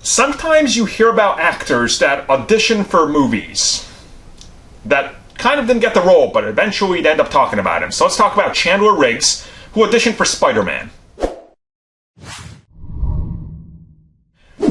Sometimes you hear about actors that audition for movies that kind of didn't get the role, but eventually you'd end up talking about him. So let's talk about Chandler Riggs, who auditioned for Spider-Man.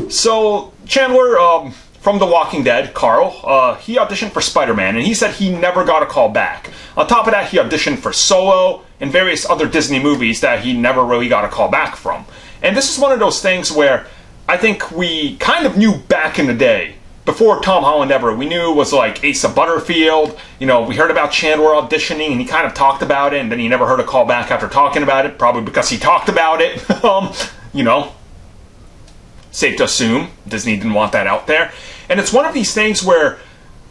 So Chandler, from The Walking Dead, Carl, he auditioned for Spider-Man, and he said he never got a call back. On top of that, he auditioned for Solo and various other Disney movies that he never really got a call back from. And this is one of those things where I think we kind of knew back in the day, before Tom Holland ever, we knew it was like Asa Butterfield. You know, we heard about Chandler auditioning, and he kind of talked about it, and then he never heard a call back after talking about it, probably because he talked about it. You know, safe to assume Disney didn't want that out there. And it's one of these things where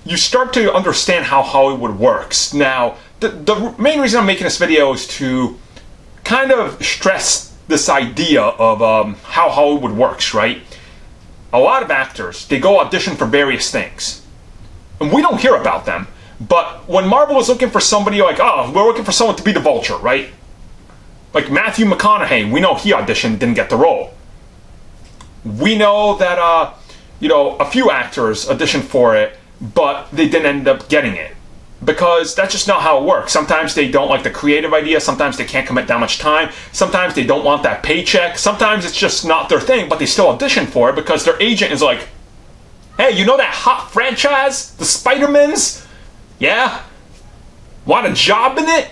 you start to understand how Hollywood works. Now, the main reason I'm making this video is to kind of stress this idea of how Hollywood works, right? A lot of actors, they go audition for various things, and we don't hear about them. But when Marvel was looking for somebody, like, oh, we're looking for someone to be the Vulture, right? Like Matthew McConaughey, we know he auditioned, didn't get the role. We know that, you know, a few actors auditioned for it, but they didn't end up getting it. Because that's just not how it works. Sometimes they don't like the creative idea, sometimes they can't commit that much time, sometimes they don't want that paycheck, sometimes it's just not their thing, but they still audition for it because their agent is like, hey, you know that hot franchise, the Spider-Mans? Yeah? Want a job in it?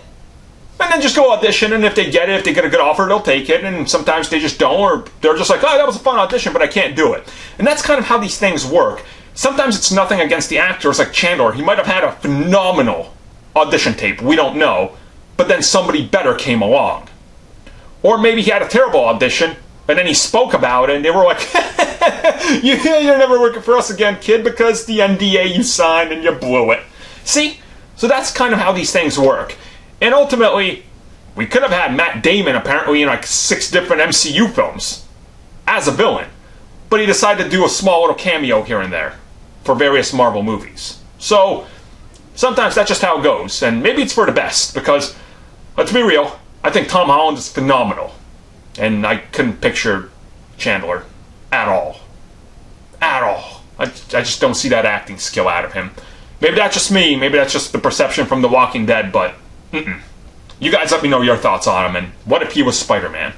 And then just go audition, and if they get it, if they get a good offer, they'll take it, and sometimes they just don't, or they're just like, oh, that was a fun audition, but I can't do it. And that's kind of how these things work. Sometimes it's nothing against the actors, like Chandler. He might have had a phenomenal audition tape, we don't know, but then somebody better came along. Or maybe he had a terrible audition, and then he spoke about it, and they were like, you're never working for us again, kid, because the NDA you signed and you blew it. See? So that's kind of how these things work. And ultimately, we could have had Matt Damon apparently in like 6 different MCU films as a villain, but he decided to do a small little cameo here and there for various Marvel movies. So sometimes that's just how it goes, and maybe it's for the best, because let's be real, I think Tom Holland is phenomenal, and I couldn't picture Chandler at all. At all. I just don't see that acting skill out of him. Maybe that's just me, maybe that's just the perception from The Walking Dead, but you guys let me know your thoughts on him, and what if he was Spider-Man?